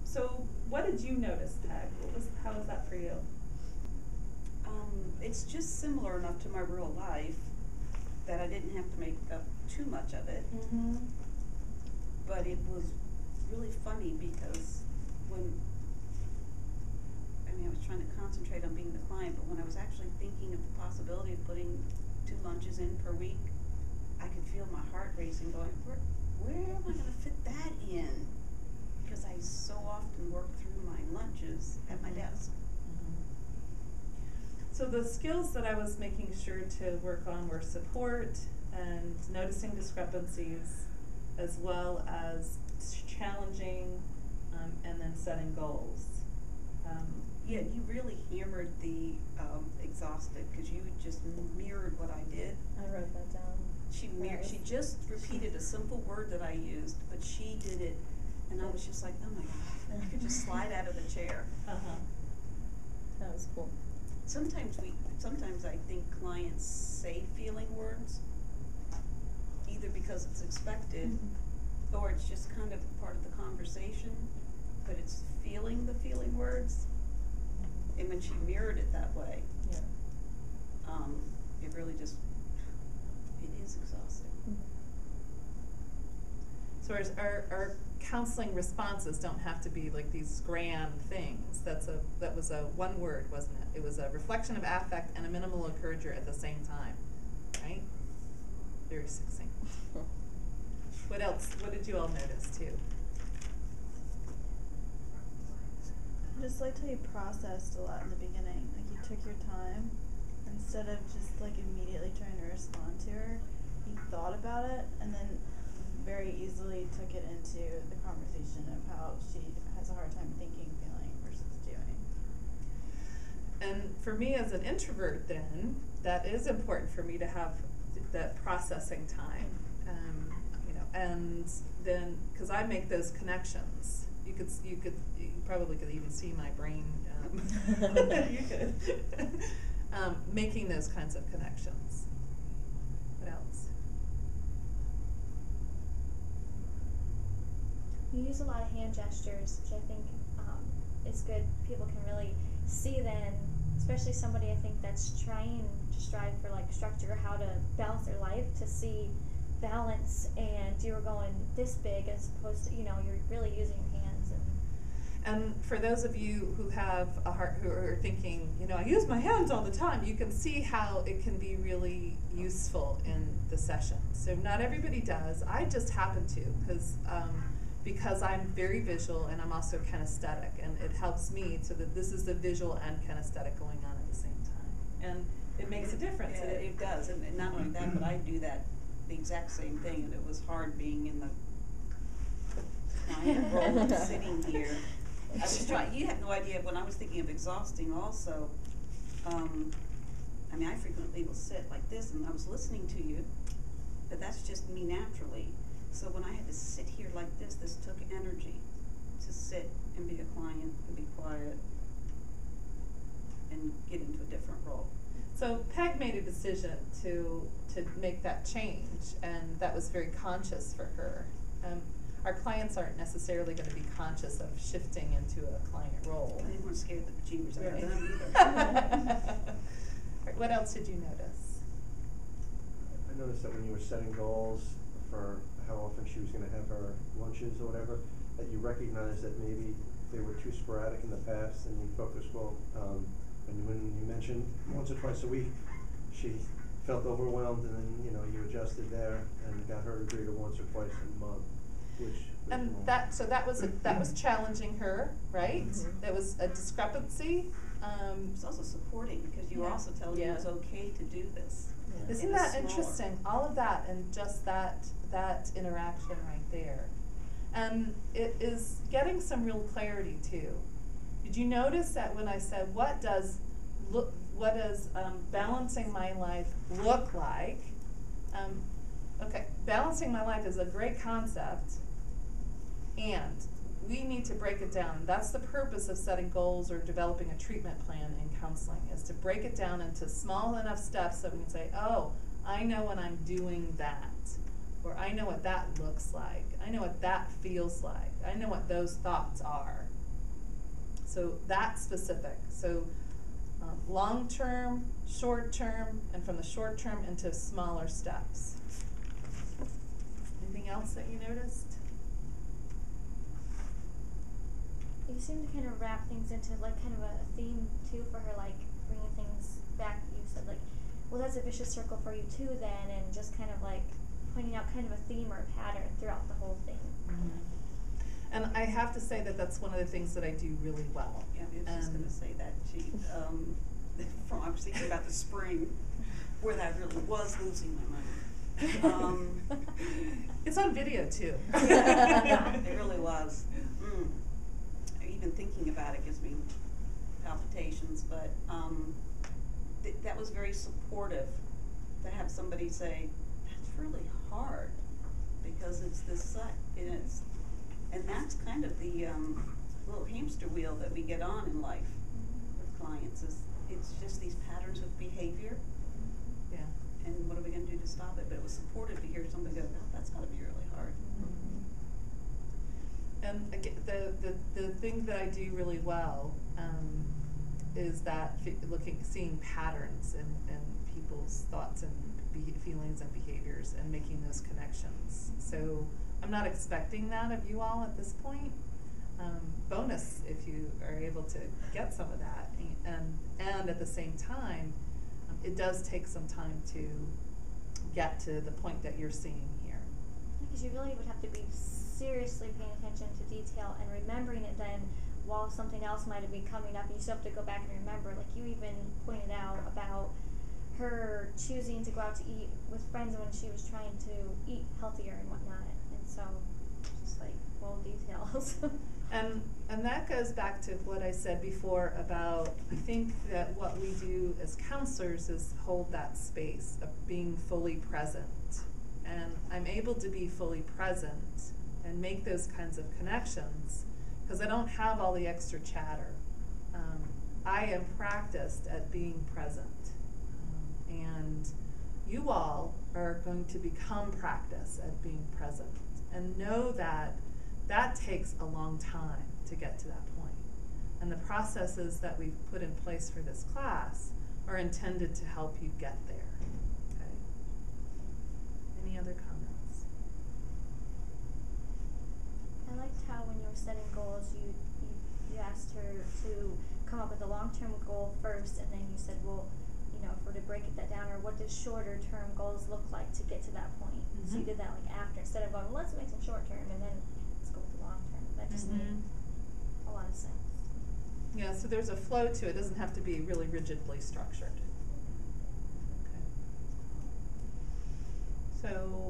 So what did you notice, Peg? How was that for you? It's just similar enough to my real life that I didn't have to make up too much of it. Mm-hmm. But it was really funny because I was trying to concentrate on being the client, but when I was actually thinking of the possibility of putting 2 lunches in per week, I could feel my heart racing going, where am I going to fit that in? Because I so often work through my lunches at my desk. So the skills that I was making sure to work on were support and noticing discrepancies, as well as challenging and then setting goals. Yeah, you really hammered the exhausted, because you just mirrored what I did. I wrote that down. She just repeated a simple word that I used, but she did it, and I was just like, oh my God, I could just slide out of the chair. That was cool. Sometimes I think clients say feeling words, either because it's expected, or it's just kind of part of the conversation, but it's feeling the feeling words. And when she mirrored it that way, Yeah. it really just, it is exhausting. So our counseling responses don't have to be like these grand things. That was a one word, wasn't it? It was a reflection of affect and a minimal encourager at the same time, right? Very succinct. What else? What did you all notice too? I just liked how you processed a lot in the beginning. Like you took your time instead of just like immediately trying to respond to her. You thought about it and then very easily took it into the conversation of how she has a hard time thinking, feeling versus doing. And for me as an introvert then, that is important for me to have that processing time. And then, because I make those connections, you probably could even see my brain, you could, making those kinds of connections. What else? You use a lot of hand gestures, which I think is good. People can really see then, especially somebody I think that's trying to strive for like structure, how to balance their life, to see balance, and you're going this big as opposed to, you're really using your hands. And for those of you who have a heart, who are thinking, I use my hands all the time, you can see how it can be really useful in the session. So not everybody does. I just happen to, because I'm very visual and I'm also kinesthetic, and it helps me so that this is the visual and kinesthetic going on at the same time. And it makes a difference. Yeah, it does, and not only that, but I do that the exact same thing, and it was hard being in the client role and sitting here. I was trying, you have no idea, when I was thinking of exhausting also, I frequently will sit like this, and I was listening to you, but that's just me naturally. So when I had to sit here like this took energy to sit and be a client and be quiet and get into a different role. So Peg made a decision to make that change, and that was very conscious for her. Our clients aren't necessarily going to be conscious of shifting into a client role. I didn't want to scare the bejeebers out of them either. What else did you notice? I noticed that when you were setting goals for how often she was going to have her lunches or whatever, that you recognized that maybe they were too sporadic in the past, and you focused, when you mentioned once or twice a week, she felt overwhelmed, and then you adjusted there and got her to agree to once or twice a month. And that was challenging her, right? Mm-hmm. There was a discrepancy. It's also supporting, because you were also telling me it's okay to do this. Yeah. Isn't that interesting? All of that and just that interaction right there. And it is getting some real clarity too. Did you notice that when I said, what does balancing my life look like? Okay, balancing my life is a great concept, and we need to break it down. That's the purpose of setting goals or developing a treatment plan in counseling, is to break it down into small enough steps that we can say, oh, I know when I'm doing that, or I know what that looks like, I know what that feels like. I know what those thoughts are. So that's specific. So long term, short term, and from the short term into smaller steps. Anything else that you noticed? You seem to kind of wrap things into like kind of a theme too for her, like bringing things back. You said like, well, that's a vicious circle for you too then, and just kind of like pointing out kind of a theme or a pattern throughout the whole thing. Mm-hmm. And I have to say that that's one of the things that I do really well. Yeah, I was just gonna say that, she, I was thinking about the spring, where that really was losing my mind. It's on video too. It really was. Even thinking about it gives me palpitations, but that was very supportive to have somebody say, that's really hard, because it's this, and that's kind of the little hamster wheel that we get on in life with clients, is it's just these patterns of behavior. Yeah. And what are we going to do to stop it? But it was supportive to hear somebody go, oh, that's got to be really hard. And again, the thing that I do really well is that seeing patterns in people's thoughts and feelings and behaviors and making those connections. So I'm not expecting that of you all at this point. Bonus if you are able to get some of that, and at the same time, it does take some time to get to the point that you're seeing here. Because you really would have to be seriously paying attention to detail and remembering it then, while something else might have been coming up, and you still have to go back and remember. Like you even pointed out about her choosing to go out to eat with friends when she was trying to eat healthier and whatnot, and so just like little details. And that goes back to what I said before about, I think that what we do as counselors is hold that space of being fully present. And I'm able to be fully present and make those kinds of connections because I don't have all the extra chatter. I am practiced at being present. And you all are going to become practiced at being present. And know that that takes a long time to get to that point. And the processes that we've put in place for this class are intended to help you get there. Okay? Any other comments? I liked how when you were setting goals, you asked her to come up with a long-term goal first, and then you said, well, you know, if we're to break that down, or what does shorter-term goals look like to get to that point? Mm-hmm. So you did that like after, instead of going, well, let's make some short-term, and then let's go with the long-term. That just made a lot of sense. Yeah, so there's a flow to it. It doesn't have to be really rigidly structured. Okay. So